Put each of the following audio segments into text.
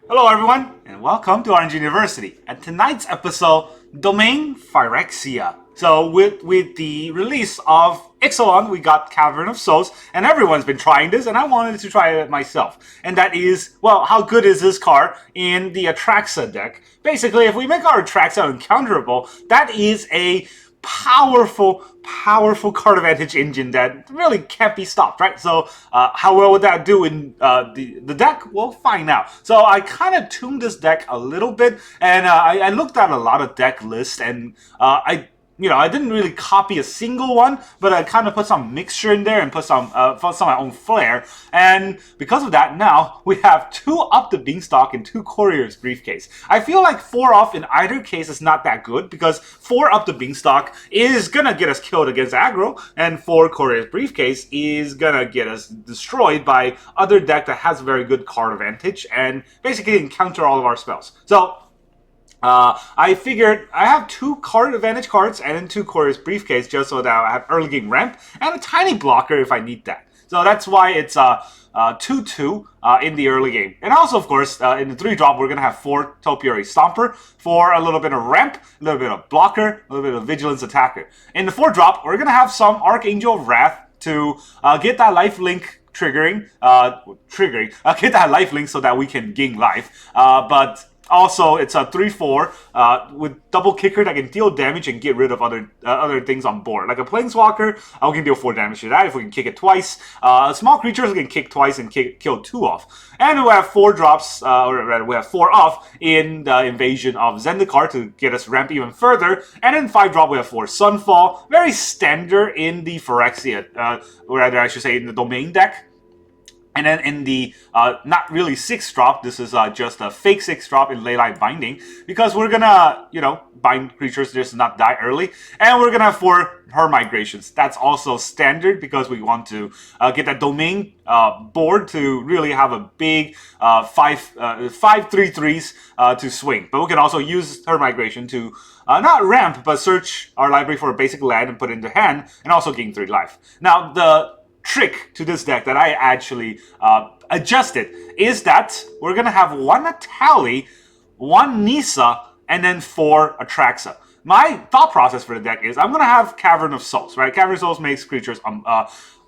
Hello everyone, and welcome to Orange University. And tonight's episode, Domain Phyrexia. So with the release of Ixalan, we got Cavern of Souls, and everyone's been trying this, and I wanted to try it myself. And that is, well, how good is this card in the Atraxa deck? Basically, if we make our Atraxa uncounterable, that is a powerful card advantage engine that really can't be stopped, right? So how well would that do in the deck? We'll find out. So I kind of tuned this deck a little bit, and I looked at a lot of deck lists, and I didn't really copy a single one, but I kind of put some mixture in there and put some of my own flair. And because of that, now we have 2 Up the Beanstalk and 2 Courier's Briefcase. I feel like 4 off in either case is not that good, because 4 Up the Beanstalk is gonna get us killed against aggro, and 4 Courier's Briefcase is gonna get us destroyed by other deck that has very good card advantage and basically can counter all of our spells. So I figured I have 2 card advantage cards and then 2 Courier's Briefcase just so that I have early game ramp and a tiny blocker if I need that. So that's why it's 2-2 in the early game. And also, of course, in the 3-drop, we're going to have 4 Topiary Stomper for a little bit of ramp, a little bit of blocker, a little bit of vigilance attacker. In the 4-drop, we're going to have some Archangel of Wrath to get that lifelink get that lifelink so that we can gain life. But also, it's a 3-4 with double kicker that can deal damage and get rid of other things on board. Like a Planeswalker, we can deal 4 damage to that if we can kick it twice. Small creatures we can kick twice and kill 2 off. And we have 4 drops, or rather, we have 4 off in the Invasion of Zendikar to get us ramp even further. And in 5-drop, we have 4 Sunfall. Very standard in the Phyrexia, or rather, I should say, in the Domain deck. And then in the not really 6-drop, this is just a fake 6-drop in Leyline Binding, because we're gonna, bind creatures just not die early. And we're gonna have 4 Her Migrations. That's also standard because we want to get that Domain board to really have a big 5/3/3s to swing. But we can also use Her Migration to not ramp, but search our library for a basic land and put it into hand, and also gain 3 life. Now, the trick to this deck that I actually adjusted is that we're going to have 1 Etali, 1 Nissa, and then 4 Atraxa. My thought process for the deck is I'm going to have Cavern of Souls, right? Cavern of Souls makes creatures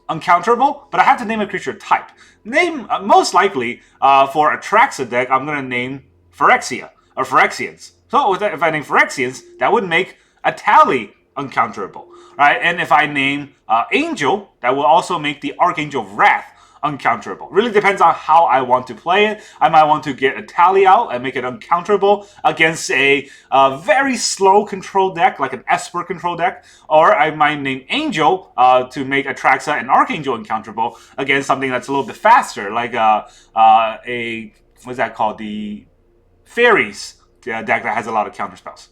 uncounterable, but I have to name a creature type. Most likely, for Atraxa deck, I'm going to name Phyrexia, or Phyrexians. So if I name Phyrexians, that would make Etali uncounterable, right? And if I name Angel, that will also make the Archangel of Wrath uncounterable. Really depends on how I want to play it. I might want to get Etali out and make it uncounterable against a very slow control deck, like an Esper control deck, or I might name Angel to make Atraxa and Archangel uncounterable against something that's a little bit faster, like what's that called? The Fairies deck that has a lot of counterspells.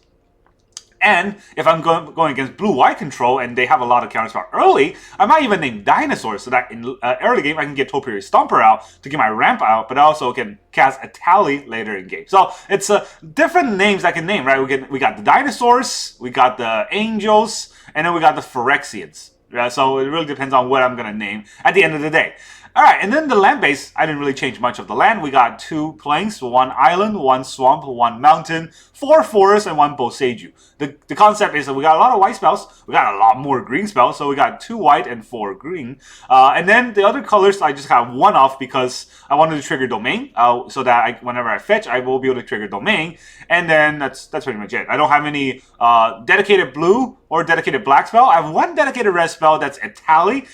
And if I'm going against blue-white control and they have a lot of counterspell early, I might even name Dinosaurs so that in early game I can get Topiary Stomper out to get my ramp out, but I also can cast Etali later in game. So it's different names I can name, right? We got the Dinosaurs, we got the Angels, and then we got the Phyrexians. So it really depends on what I'm going to name at the end of the day. Alright, and then the land base, I didn't really change much of the land. We got 2 plains, 1 island, 1 swamp, 1 mountain, 4 forests, and 1 Boseiju. The concept is that we got a lot of white spells, we got a lot more green spells, so we got 2 white and 4 green. And then the other colors, I just have 1 off because I wanted to trigger Domain, so that whenever I fetch, I will be able to trigger Domain. And then that's pretty much it. I don't have any dedicated blue or dedicated black spell. I have 1 dedicated red spell that's Etali.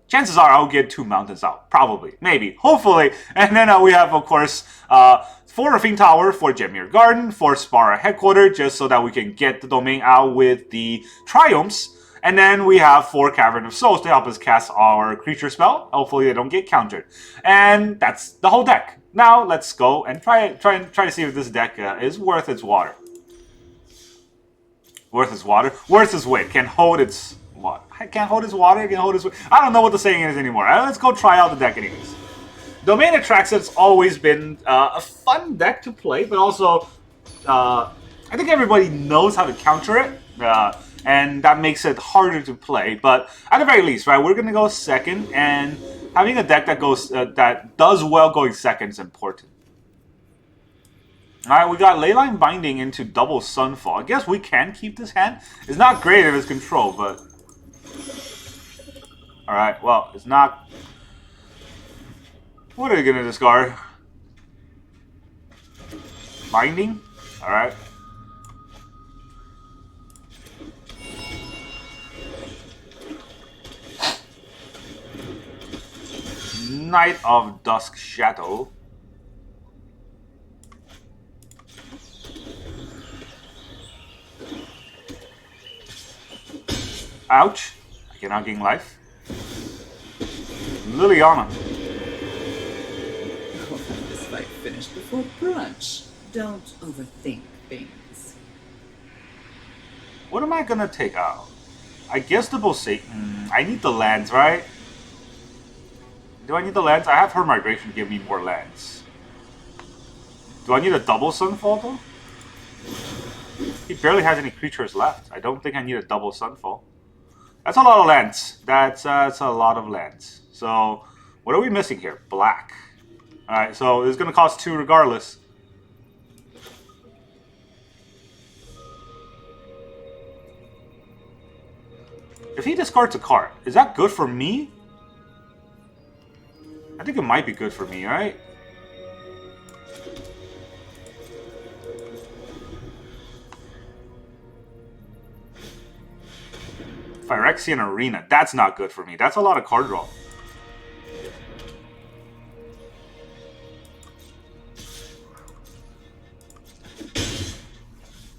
Chances are I'll get 2 mountains out. Probably. Maybe. Hopefully. And then we have, of course, 4 Raffine Tower, 4 Jetmir Garden, 4 Spara Headquarter, just so that we can get the Domain out with the Triumphs. And then we have 4 Cavern of Souls to help us cast our creature spell. Hopefully they don't get countered. And that's the whole deck. Now let's go and try to see if this deck is worth its water. Worth its water? Worth its weight. Can hold its... What? I can't hold his water, I can hold his... I don't know what the saying is anymore. Let's go try out the deck anyways. Domain Atraxa has always been a fun deck to play, but also I think everybody knows how to counter it, and that makes it harder to play. But at the very least, right, we're going to go second, and having a deck that goes that does well going second is important. Alright, we got Leyline Binding into double Sunfall. I guess we can keep this hand. It's not great if it's control, but... Alright, well, it's not... What are you gonna discard? Binding? Alright. Knight of Dusk Shadow. Ouch. I cannot gain life. Liliana. This fight finished before brunch. Don't overthink things. What am I gonna take out? I guess the Boseiju. I need the lands, right? Do I need the lands? I have her migration to give me more lands. Do I need a double Sunfall though? He barely has any creatures left. I don't think I need a double Sunfall. That's a lot of lands. That's a lot of lands. So, what are we missing here? Black. Alright, so it's going to cost 2 regardless. If he discards a card, is that good for me? I think it might be good for me, right? Phyrexian Arena. That's not good for me. That's a lot of card draw.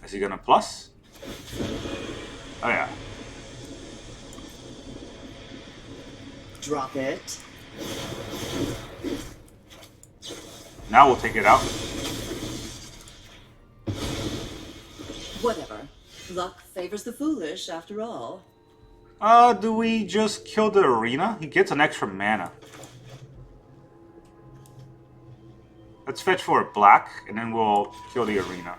Is he gonna plus? Oh yeah. Drop it. Now we'll take it out. Whatever. Luck favors the foolish, after all. Do we just kill the arena? He gets an extra mana. Let's fetch for a black, and then we'll kill the arena.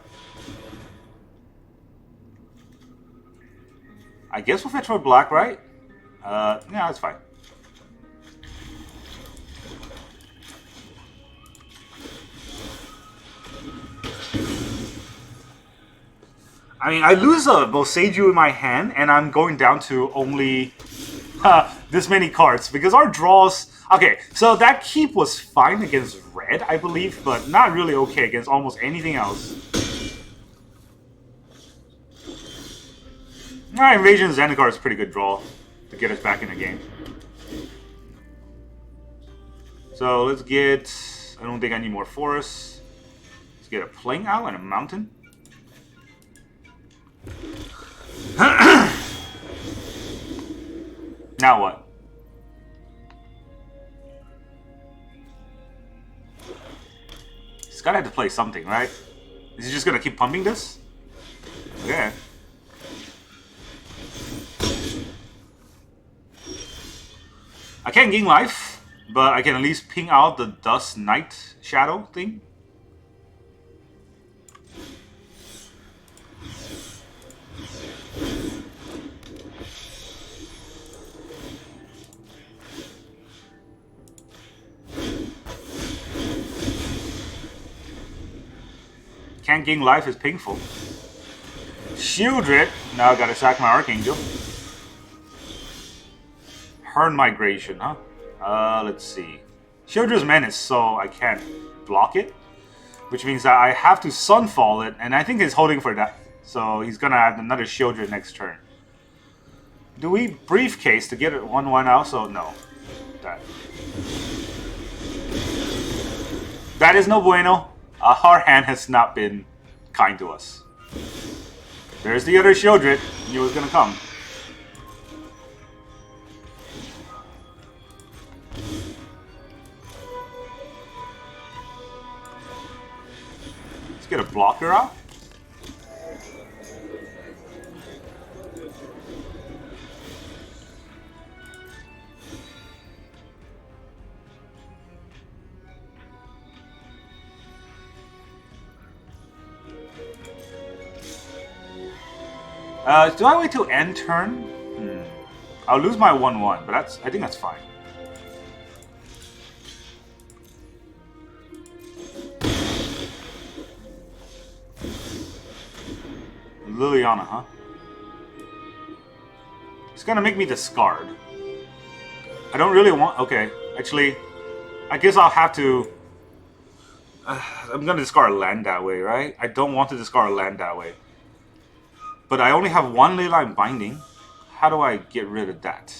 I guess we'll fetch for a black, right? Yeah, that's fine. I mean, I lose a Boseiju in my hand, and I'm going down to only this many cards, because our draws... Okay, so that keep was fine against red, I believe, but not really okay against almost anything else. Alright, Invasion of Zendikar is a pretty good draw to get us back in the game. So let's get... I don't think I need more forests. Let's get a Playing Owl and a Mountain. Now what? He's gotta have to play something, right? Is he just gonna keep pumping this? Okay. I can't gain life, but I can at least ping out the Dust Knight Shadow thing. Can't gain life is painful. Shieldred. Now I gotta sack my Archangel. Hern Migration, huh? Let's see. Shieldred's Menace, so I can't block it. Which means that I have to Sunfall it, and I think he's holding for that. So he's gonna have another Shieldred next turn. Do we Briefcase to get it 1-1 also? No. That is no bueno. Our hand has not been kind to us. There's the other Shieldred. Knew it was gonna come. Let's get a blocker out. Do I wait till end turn? I'll lose my 1-1, but I think that's fine. Liliana, huh? It's gonna make me discard. I don't really want... Okay, actually, I guess I'll have to... I'm gonna discard a land that way, right? I don't want to discard a land that way. But I only have one Leyline Binding. How do I get rid of that?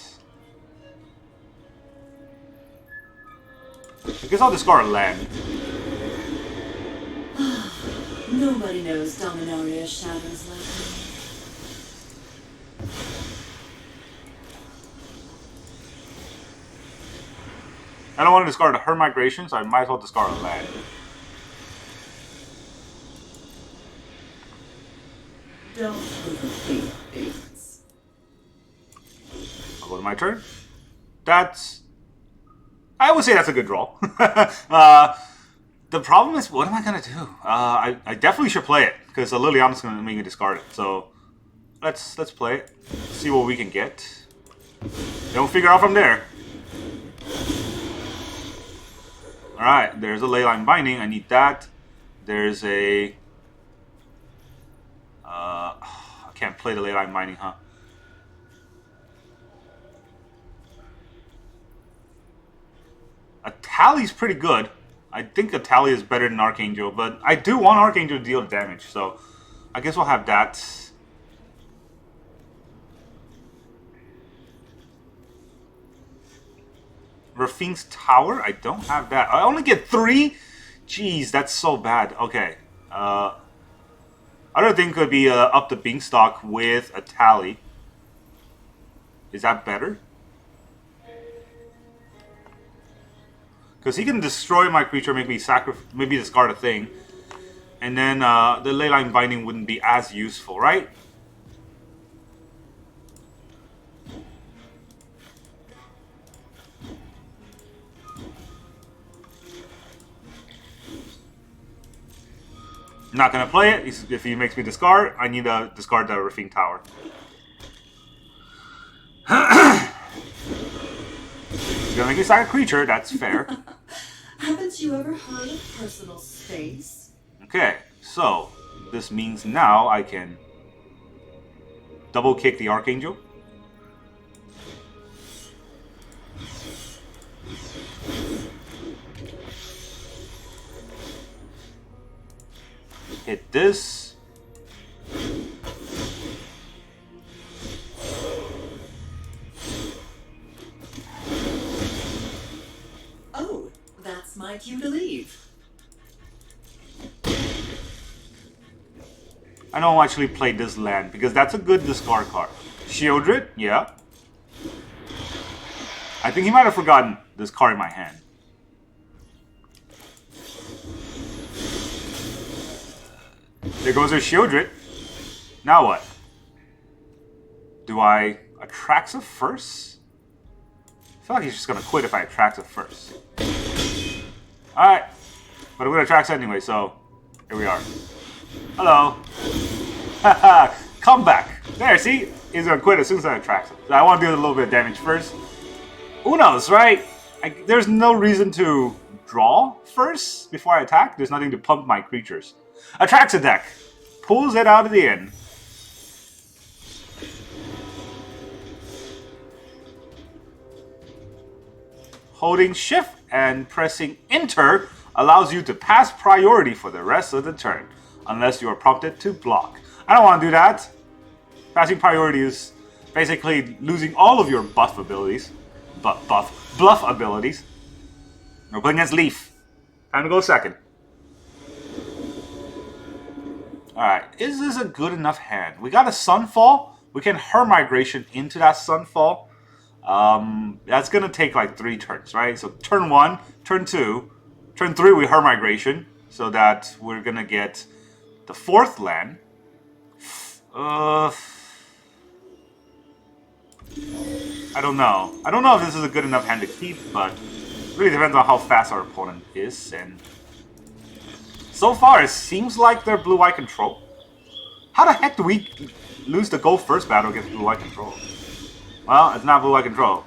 I guess I'll discard a land. Nobody knows Dominaria's shadows like me. I don't want to discard her migration, so I might as well discard a land. Don't overthink things. I'll go to my turn. That's... I would say that's a good draw. The problem is, what am I going to do? I definitely should play it, because the Liliana's going to make me discard it. So, let's play it. See what we can get. Then we'll figure out from there. Alright, there's a Leyline Binding. I need that. There's a... I can't play the Leyline Binding, huh? Etali's pretty good. I think Etali is better than Archangel, but I do want Archangel to deal damage, so I guess we'll have that. Raffine's Tower? I don't have that. I only get 3? Jeez, that's so bad. Okay. Other thing could be Up the Beanstalk with Etali. Is that better? Because he can destroy my creature, make me maybe discard a thing. And then the Leyline Binding wouldn't be as useful, right? Not gonna play it. If he makes me discard, I need to discard the Raffine Tower. He's gonna make me sack a creature, that's fair. Haven't you ever heard of personal space? Okay, so this means now I can double kick the Archangel. Hit this. Oh, that's my cue to leave. I don't actually play this land because that's a good discard card. Shieldred, yeah. I think he might have forgotten this card in my hand. There goes our Shieldred. Now what? Do I Atraxa first? I feel like he's just gonna quit if I Atraxa first. Alright. But I'm gonna Atraxa anyway, so here we are. Hello. Haha. Come back. There, see? He's gonna quit as soon as I Atraxa. So I want to do a little bit of damage first. Who knows, right? There's no reason to draw first before I attack. There's nothing to pump my creatures. Atraxa deck. Pulls it out of the end. Holding shift and pressing enter allows you to pass priority for the rest of the turn, unless you are prompted to block. I don't want to do that. Passing priority is basically losing all of your buff abilities. Bluff abilities. We're playing against Leaf. Time to go second. Alright, is this a good enough hand? We got a Sunfall. We can Her Migration into that Sunfall. That's going to take like 3 turns, right? So turn 1, turn 2, turn 3 we Her Migration. So that we're going to get the 4th land. I don't know. I don't know if this is a good enough hand to keep, but it really depends on how fast our opponent is. And so far, it seems like they're blue-white control. How the heck do we lose the go first battle against blue-white control? Well, it's not blue-white control.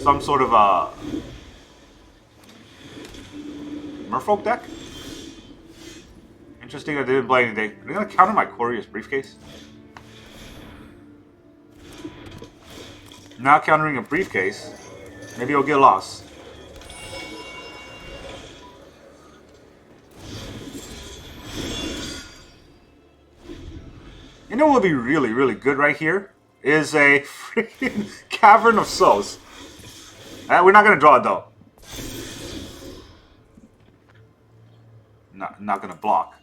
Some sort of a Merfolk deck? Interesting that they didn't play anything. Are they gonna counter my Curious Briefcase? Not countering a briefcase. Maybe I'll get lost. You know what would be really, really good right here? Is a freaking Cavern of Souls. We're not gonna draw it though. Not gonna block.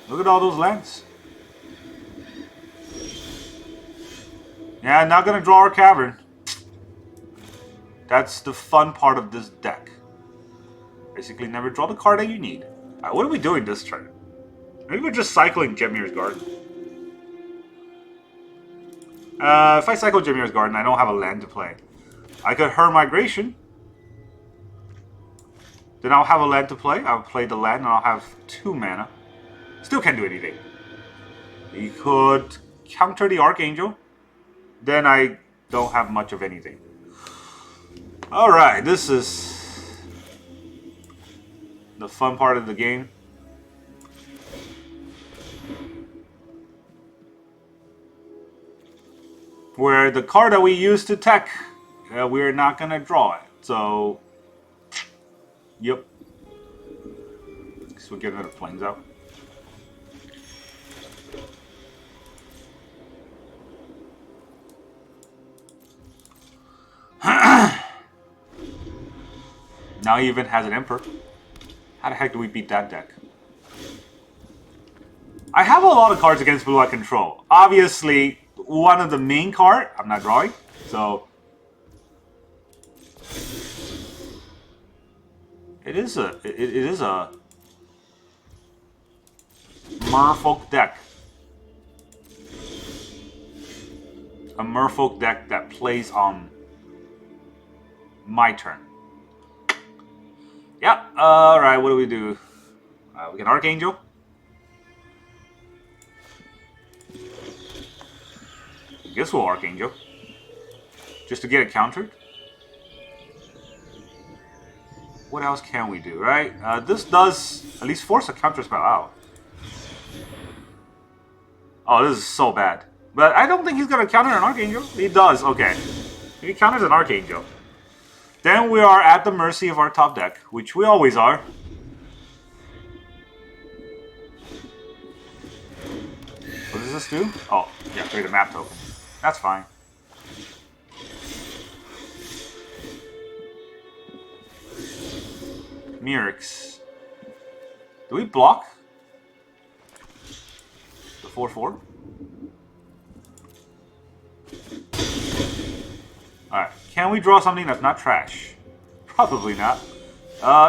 Look at all those lands. Yeah, not gonna draw our cavern. That's the fun part of this deck. Basically, never draw the card that you need. Alright, what are we doing this turn? Maybe we're just cycling Jetmir's Garden. If I cycle Jetmir's Garden, I don't have a land to play. I could Her Migration. Then I'll have a land to play. I'll play the land and I'll have 2 mana. Still can't do anything. You could counter the Archangel. Then I don't have much of anything. Alright, this is the fun part of the game. Where the card that we use to tech, we're not going to draw it. So, yep. So we'll get another Plains out. Now he even has an Emperor. How the heck do we beat that deck? I have a lot of cards against blue I control. Obviously, one of the main card I'm not drawing, so it is a Merfolk deck. A Merfolk deck that plays on my turn. Yeah, alright, what do? We get Archangel. Guess we'll Archangel. Just to get it countered. What else can we do, right? This does at least force a counter spell out. Oh, this is so bad. But I don't think he's going to counter an Archangel. He does, okay. He counters an Archangel. Then we are at the mercy of our top deck, which we always are. What does this do? Oh, yeah, create a map token. That's fine. Mirix. Do we block the 4/4? Alright, can we draw something that's not trash? Probably not.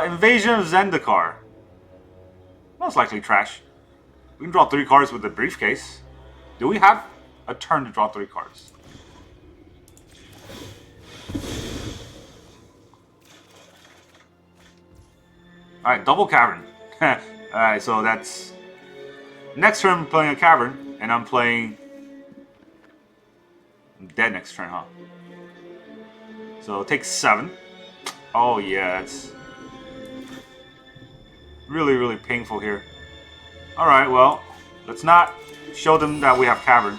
Invasion of Zendikar. Most likely trash. We can draw 3 cards with the briefcase. Do we have a turn to draw 3 cards? Alright, double Cavern. Alright, so that's... Next turn I'm playing a Cavern, and I'm playing... I'm dead next turn, huh? So it takes 7. Oh yeah, it's really, really painful here. Alright, well, let's not show them that we have Cavern.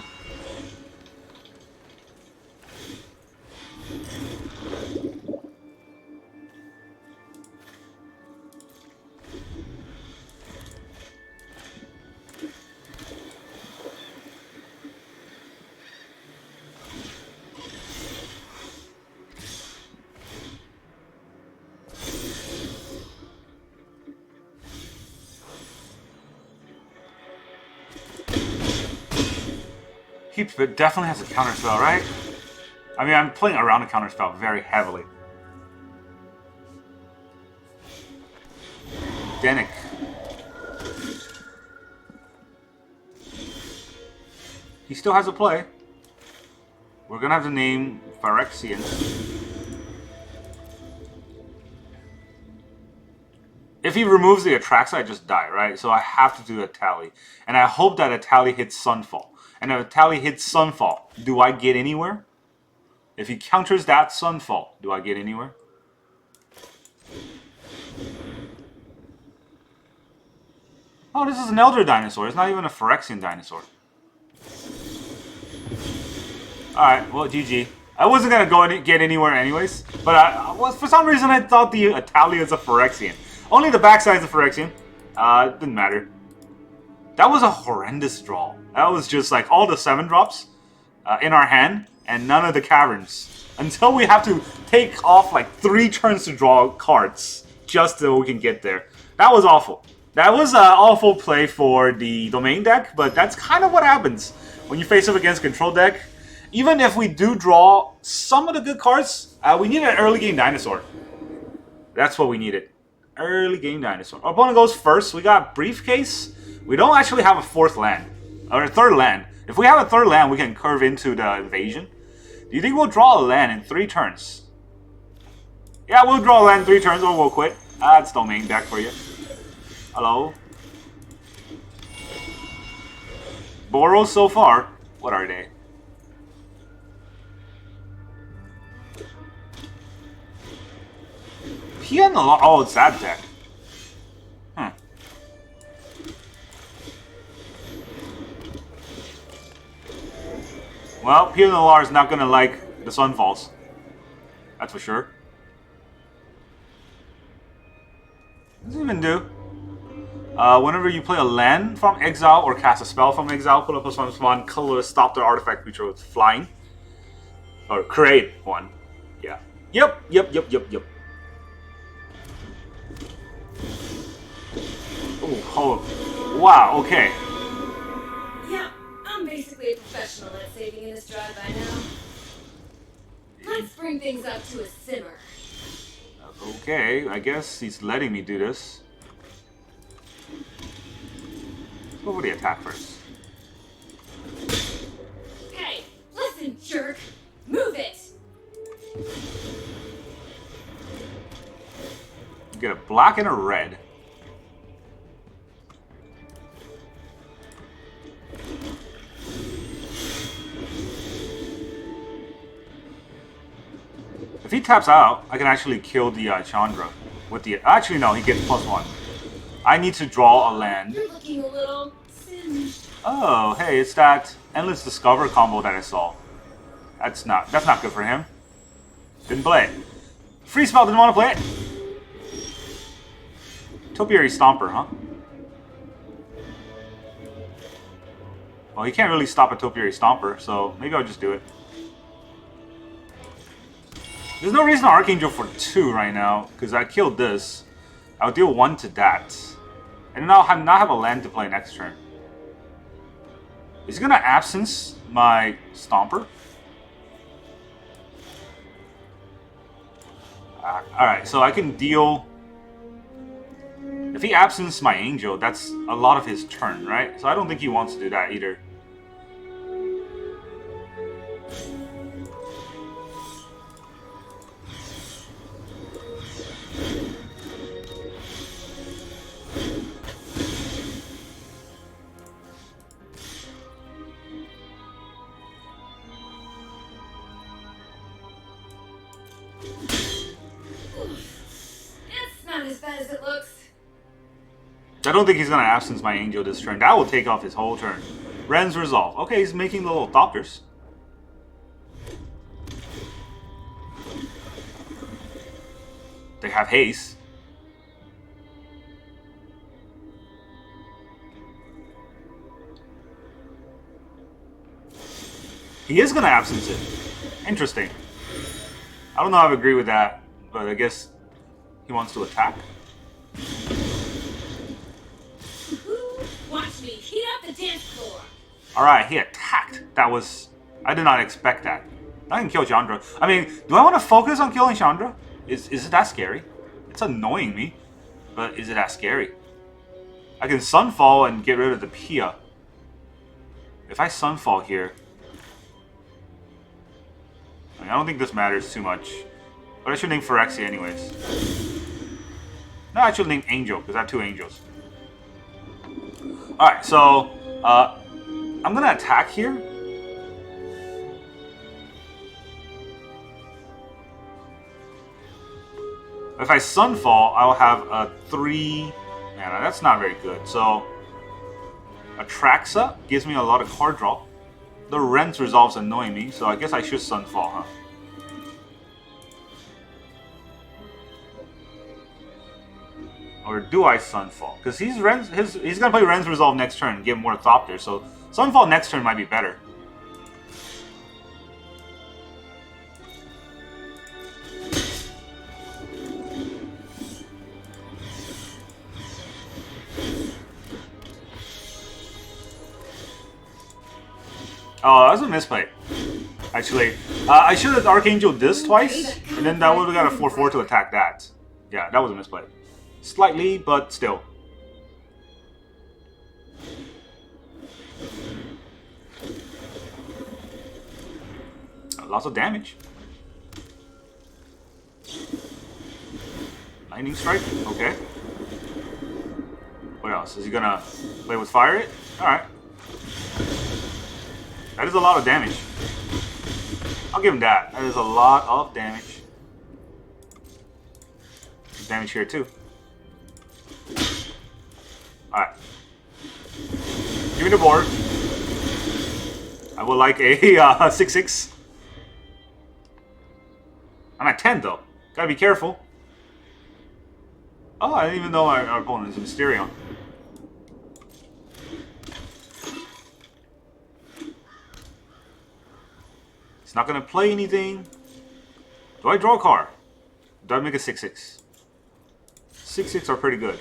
He definitely has a counterspell, right? I mean, I'm playing around a counterspell very heavily. Denick. He still has a play. We're gonna have to name Phyrexian. If he removes the Atraxa, I just die, right? So I have to do Etali. And I hope that Etali hits Sunfall. And if Etali hits Sunfall, do I get anywhere? If he counters that Sunfall, do I get anywhere? Oh, this is an Elder Dinosaur. It's not even a Phyrexian Dinosaur. Alright, well, GG. I wasn't gonna go get anywhere anyways, but for some reason I thought the Etali is a Phyrexian. Only the backside is a Phyrexian. It didn't matter. That was a horrendous draw. That was just like all the 7-drops in our hand, and none of the Caverns. Until we have to take off like 3 turns to draw cards, just so we can get there. That was awful. That was an awful play for the Domain deck, but that's kind of what happens when you face up against Control deck. Even if we do draw some of the good cards, we need an early game Dinosaur. That's what we needed. Early game Dinosaur. Our opponent goes first. We got Briefcase. We don't actually have a 4th land. Or a 3rd land. If we have a 3rd land, we can curve into the Invasion. Do you think we'll draw a land in 3 turns? Yeah, we'll draw a land in 3 turns or we'll quit. That's Domain deck for you. Hello? Boros so far. What are they? Oh, it's that deck. Hmm. Well, Pianolar is not gonna like the Sunfalls. That's for sure. What does it even do? Whenever you play a land from exile or cast a spell from exile, put up a +1/+1, colorless, stop the artifact creature with flying. Or create one. Yeah. Yep. Oh, wow, okay. Yeah, I'm basically a professional at saving in this drive by now. Let's bring things up to a simmer. Okay, I guess he's letting me do this. Let's go for the attack first. Hey, listen, jerk! Move it! Get a black and a red. If he taps out, I can actually kill the Chandra with the. Actually, no, he gets +1. I need to draw a land. You're looking a little singed. Oh, hey, it's that Endless Discover combo that I saw. That's not good for him. Didn't play it. Free spell, didn't want to play it. Topiary Stomper, huh? Well, he can't really stop a Topiary Stomper, so maybe I'll just do it. There's no reason to Archangel for 2 right now, because I killed this. I'll deal 1 to that. And then I'll not have a land to play next turn. Is he going to absence my Stomper? Alright, so I can deal... If he absences my Angel, that's a lot of his turn, right? So I don't think he wants to do that either. Not as bad as it looks. I don't think he's going to absence my Angel this turn. That will take off his whole turn. Ren's Resolve. Okay, he's making the little Thopters. They have haste. He is going to absence it. Interesting. I don't know if I agree with that, but I guess he wants to attack. Watch me heat up the dance floor. Alright, he attacked. That was... I did not expect that. I can kill Chandra. I mean, do I want to focus on killing Chandra? Is it that scary? It's annoying me, but is it that scary? I can Sunfall and get rid of the Pia. If I Sunfall here... I don't think this matters too much. But I should name Phyrexia anyways. No, I should name Angel, because I have 2 Angels. Alright, so... I'm going to attack here. If I Sunfall, I'll have a 3... Man, that's not very good. So, Atraxa gives me a lot of card draw. The Rent Resolve's annoying me, so I guess I should Sunfall, huh? Or do I Sunfall? Because he's gonna play Rent's Resolve next turn and give more Thopter, so Sunfall next turn might be better. Oh, that was a misplay. Actually, I should have Archangel this twice, and then that would have got a 4/4 to attack that. Yeah, that was a misplay. Slightly, but still. Lots of damage. Lightning Strike, okay. What else? Is he gonna play with Fire it? Alright. That is a lot of damage. I'll give him that. That is a lot of damage. Damage here too. Alright. Give me the board. I would like a 6/6. I'm at 10 though. Gotta be careful. Oh, I didn't even know our opponent is Mysterion. He's not gonna play anything. Do I draw a card? Do I make a 6/6? 6/6 are pretty good.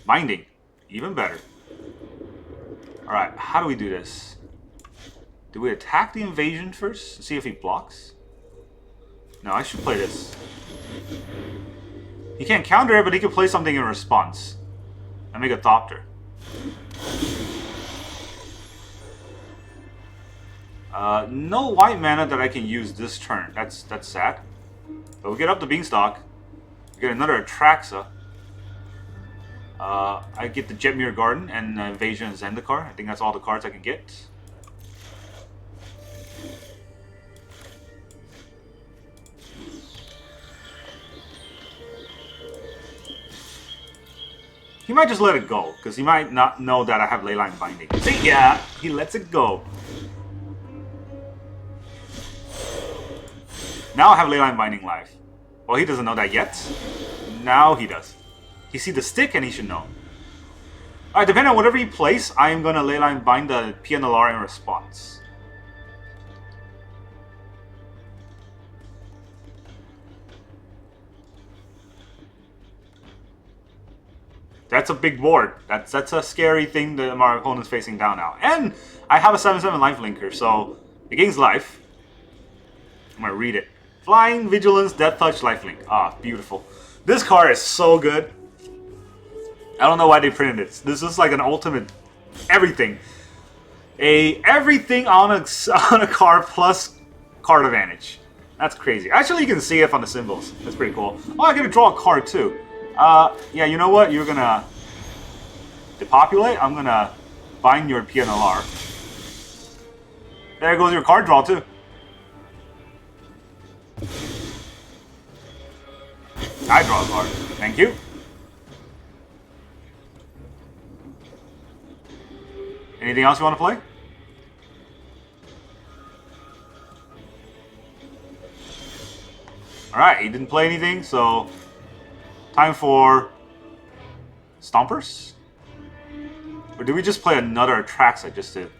Binding. Even better. Alright, how do we do this? Do we attack the invasion first? See if he blocks? No, I should play this. He can't counter it, but he can play something in response. And make a Thopter. No white mana that I can use this turn. That's sad. But we get up the Beanstalk. We get another Atraxa. I get the Jetmir Garden and Invasion of Zendikar. I think that's all the cards I can get. He might just let it go, because he might not know that I have Leyline Binding. See, yeah, he lets it go. Now I have Leyline Binding live. Well, he doesn't know that yet. Now he does. He sees the stick and he should know. Alright, depending on whatever he plays, I am going to Leyline Bind the PNLR in response. That's a big board. That's a scary thing that my opponent's facing down now. And I have a 7/7 lifelinker, so it gains life. I'm going to read it. Flying, Vigilance, Death Touch, Lifelink. Ah, beautiful. This card is so good. I don't know why they printed it. This is like an ultimate everything. Everything on a card plus card advantage. That's crazy. Actually, you can see it on the symbols. That's pretty cool. Oh, I get to draw a card too. Yeah, you know what? You're gonna depopulate. I'm gonna bind your PNLR. There goes your card draw too. I draw a card. Thank you. Anything else you want to play? Alright, he didn't play anything, so time for Stompers? Or do we just play another Atraxa just to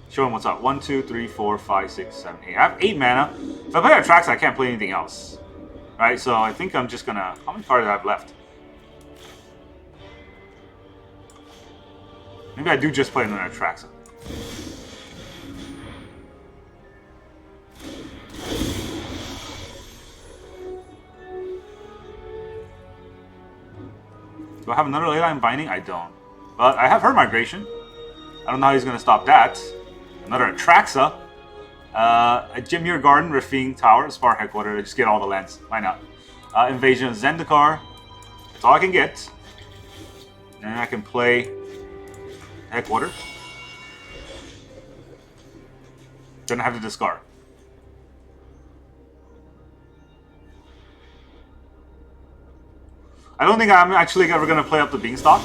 show him what's up? 1, 2, 3, 4, 5, 6, 7, 8. I have 8 mana. If I play Atraxa, I can't play anything else. Right, so I think I'm just gonna... How many cards do I have left? Maybe I do just play another Atraxa. Do I have another Leyline Binding? I don't. But I have her Migration. I don't know how he's going to stop that. Another Atraxa. A Jetmir Garden, Raffine Tower, Spara Headquarter. I just get all the lands. Why not? Invasion of Zendikar. That's all I can get. And I can play Headquarter. Then I have to discard. I don't think I'm actually ever gonna play Up the Beanstalk.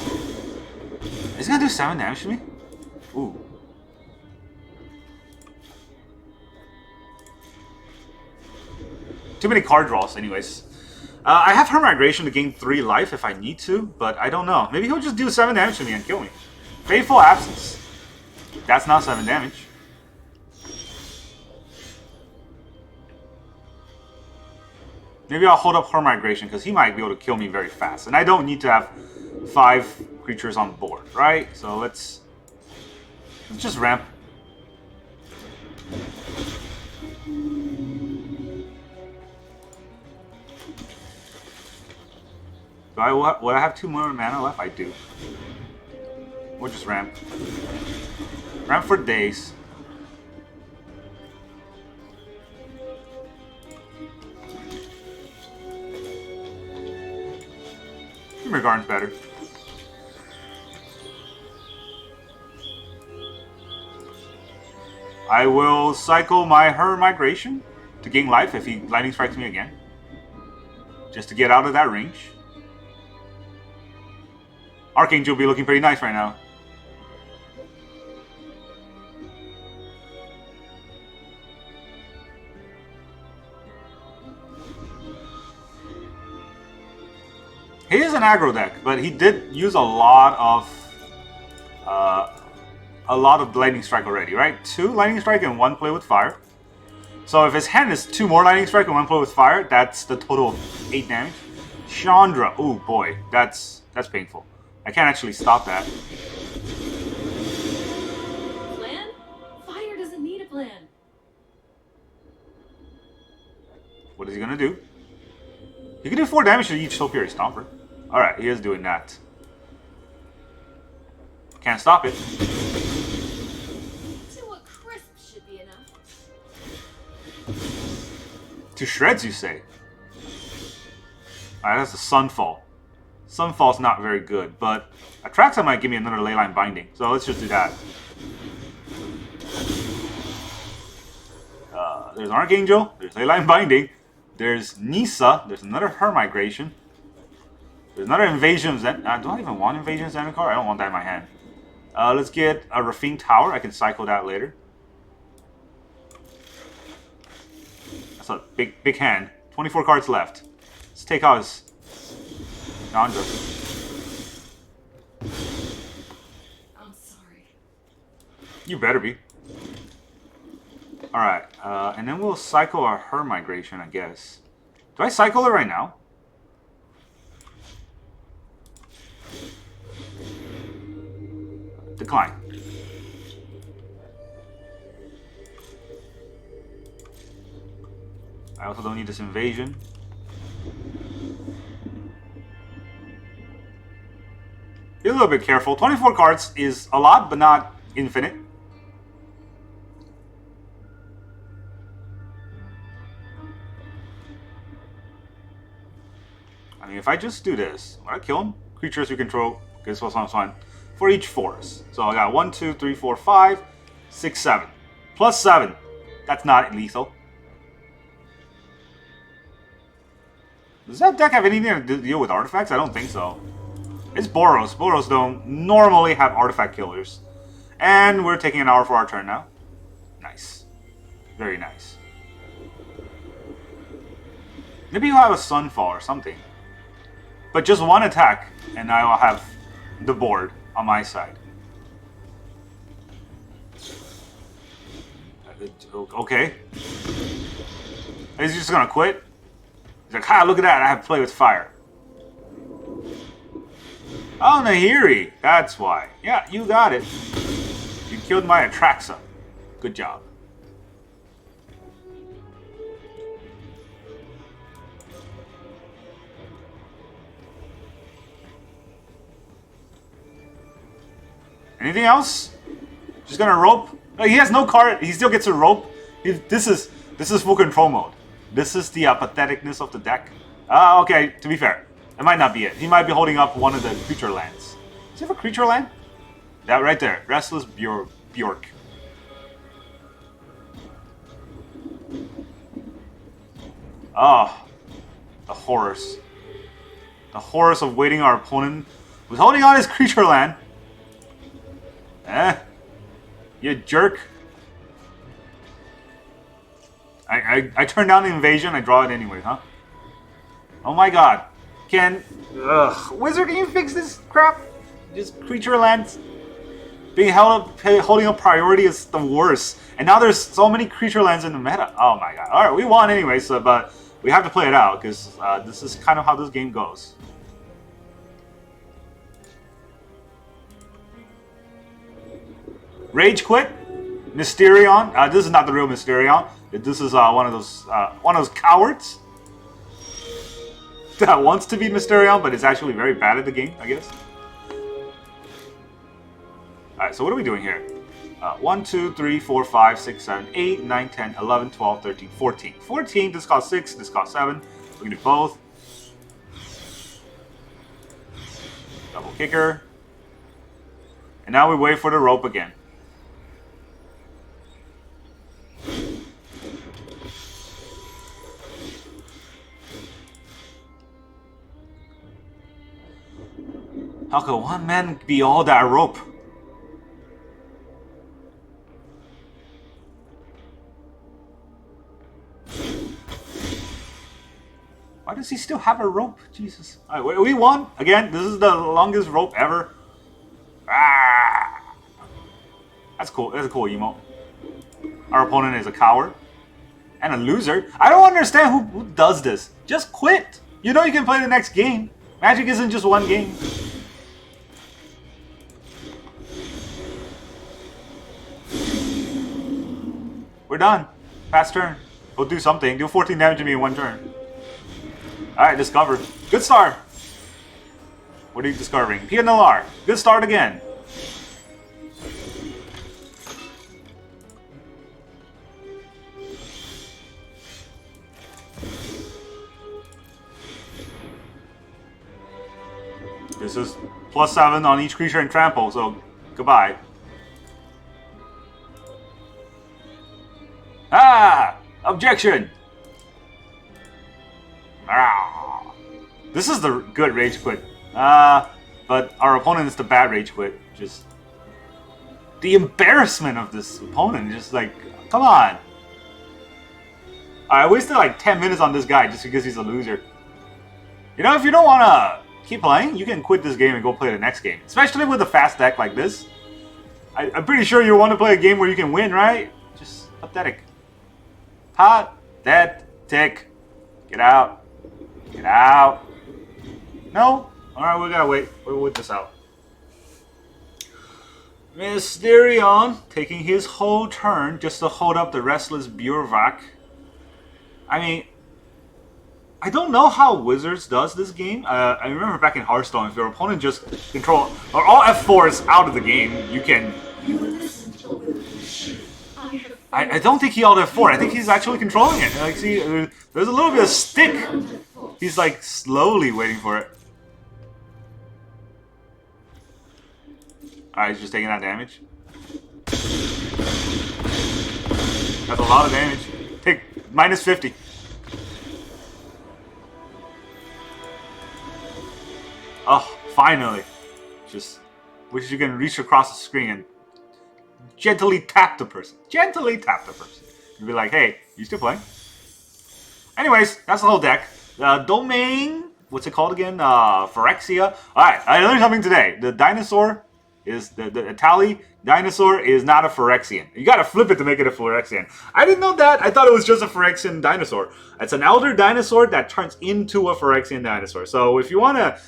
Is he gonna do 7 damage to me? Ooh. Too many card draws, anyways. I have her migration to gain 3 life if I need to, but I don't know. Maybe he'll just do 7 damage to me and kill me. Faithful Absence. That's not 7 damage. Maybe I'll hold up her migration because he might be able to kill me very fast. And I don't need to have 5 creatures on board, right? So let's just ramp. Would I have 2 more mana left? I do. We'll just ramp. Ramp for days. Garden's better. I will cycle her migration to gain life if he lightning strikes me again. Just to get out of that range. Archangel will be looking pretty nice right now. He is an aggro deck, but he did use a lot of lightning strike already, right? 2 lightning strike and 1 play with fire. So if his hand is 2 more lightning strike and 1 play with fire, that's the total of 8 damage. Chandra, oh boy, that's painful. I can't actually stop that. Plan? Fire doesn't need a plan. What is he gonna do? He can do 4 damage to each Topiary Stomper. Alright, he is doing that. Can't stop it. To a crisp should be enough. To shreds, you say? Alright, that's a Sunfall. Sunfall's not very good, but Atraxa might give me another Leyline Binding, so let's just do that. There's an Archangel, there's Leyline Binding, there's Nisa, there's another Her Migration, there's another Invasion of Zendikar. Do I even want Invasion of Zendikar? I don't want that in my hand. Let's get a Raffine Tower, I can cycle that later. That's a big hand. 24 cards left. Let's take out his Chandra. I'm sorry. You better be. Alright, and then we'll cycle our Her Migration, I guess. Do I cycle it right now? Decline. I also don't need this Invasion. Be a little bit careful. 24 cards is a lot, but not infinite. I mean, if I just do this, when I kill him, creatures you control, guess what's on fun, for each forest. So I got 1, 2, 3, 4, 5, 6, 7. Plus 7. That's not lethal. Does that deck have anything to deal with artifacts? I don't think so. It's Boros. Boros don't normally have artifact killers. And we're taking an hour for our turn now. Nice. Very nice. Maybe you'll have a Sunfall or something. But just 1 attack, and I will have the board on my side. Okay. Is he just gonna quit? He's like, ha, look at that, I have to play with fire. Oh, Nahiri, that's why. Yeah, you got it. You killed my Atraxa. Good job. Anything else? Just gonna rope? Oh, he has no card. He still gets a rope. This is full control mode. This is the patheticness of the deck. Okay, to be fair, it might not be it. He might be holding up one of the creature lands. Does he have a creature land? That right there, Restless Bjork. Oh, the horrors. the horrors of waiting our opponent was holding on his creature land. You jerk. I turn down the invasion, I draw it anyway, huh? Oh my god. Wizard, can you fix this crap? Just creature lands being holding up priority is the worst. And now there's so many creature lands in the meta. Oh my god. Alright, we won anyway, so but we have to play it out, because this is kind of how this game goes. Rage Quit, Mysterion. This is not the real Mysterion. This is one of those cowards that wants to be Mysterion, but is actually very bad at the game, I guess. Alright, so what are we doing here? 1, 2, 3, 4, 5, 6, 7, 8, 9, 10, 11, 12, 13, 14. 14, this costs 6, this costs 7. We're going to do both. Double kicker. And now we wait for the rope again. How could one man be all that rope? Why does he still have a rope? Jesus. Alright, we won. Again, this is the longest rope ever. Ah! That's cool. That's a cool emote. Our opponent is a coward. And a loser. I don't understand who does this. Just quit. You know you can play the next game. Magic isn't just one game. We're done. Fast turn. Go do something. Do 14 damage to me in one turn. Alright, discover. Good start. What are you discovering? PNLR. Good start again. This is +7 on each creature and trample, so goodbye. Ah! Objection! Ah. This is the good rage quit. But our opponent is the bad rage quit. Just the embarrassment of this opponent. Just like, come on. I wasted like 10 minutes on this guy just because he's a loser. You know, if you don't want to keep playing, you can quit this game and go play the next game. Especially with a fast deck like this. I'm pretty sure you want to play a game where you can win, right? Just pathetic. Pathetic. Get out. Get out. No? Alright, we gotta wait. We'll wait this out. Mysterion taking his whole turn just to hold up the Restless Burvak. I mean, I don't know how Wizards does this game. I remember back in Hearthstone, if your opponent just control or all F4s out of the game, you can. I don't think he all F4. I think he's actually controlling it. Like, see, there's a little bit of stick. He's like slowly waiting for it. Alright, he's just taking that damage. That's a lot of damage. Take -50. Oh, finally. Just wish you can reach across the screen and gently tap the person. Gently tap the person. You'd be like, hey, you still playing? Anyways, that's the whole deck. Domain, what's it called again? Phyrexia. Alright, I learned something today. The dinosaur is, the Etali dinosaur is not a Phyrexian. You gotta flip it to make it a Phyrexian. I didn't know that. I thought it was just a Phyrexian dinosaur. It's an elder dinosaur that turns into a Phyrexian dinosaur. So if you want to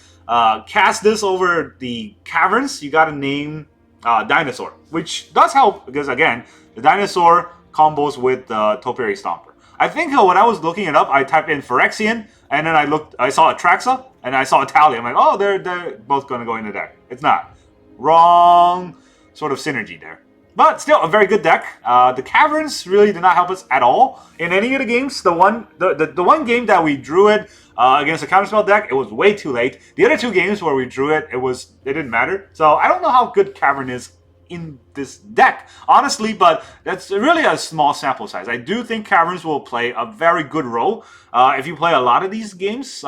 cast this over the Caverns, you gotta name dinosaur, which does help because again, the dinosaur combos with the Topiary Stomper. I think when I was looking it up, I typed in Phyrexian, and then I saw Atraxa, and I saw Etali. I'm like, oh, they're both gonna go in the deck. It's not. Wrong sort of synergy there. But still, a very good deck. The Caverns really did not help us at all in any of the games. The one game that we drew it against a counterspell deck, it was way too late. The other two games where we drew it, it didn't matter. So I don't know how good Cavern is in this deck, honestly, but that's really a small sample size. I do think Caverns will play a very good role if you play a lot of these games.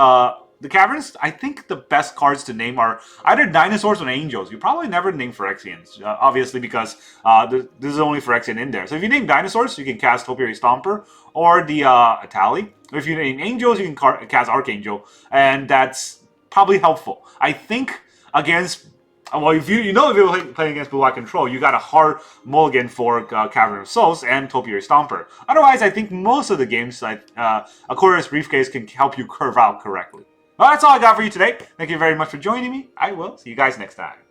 the Caverns, I think the best cards to name are either Dinosaurs or Angels. You probably never name Phyrexians, obviously, because this is only Phyrexian in there. So if you name Dinosaurs, you can cast Topiary Stomper or the Etali. If you name Angels, you can cast Archangel, and that's probably helpful. I think against... Well, if you're playing against Blue White Control, you got a hard mulligan for Cavern of Souls and Topiary Stomper. Otherwise, I think most of the games, like Aquarius Briefcase, can help you curve out correctly. Well, that's all I got for you today. Thank you very much for joining me. I will see you guys next time.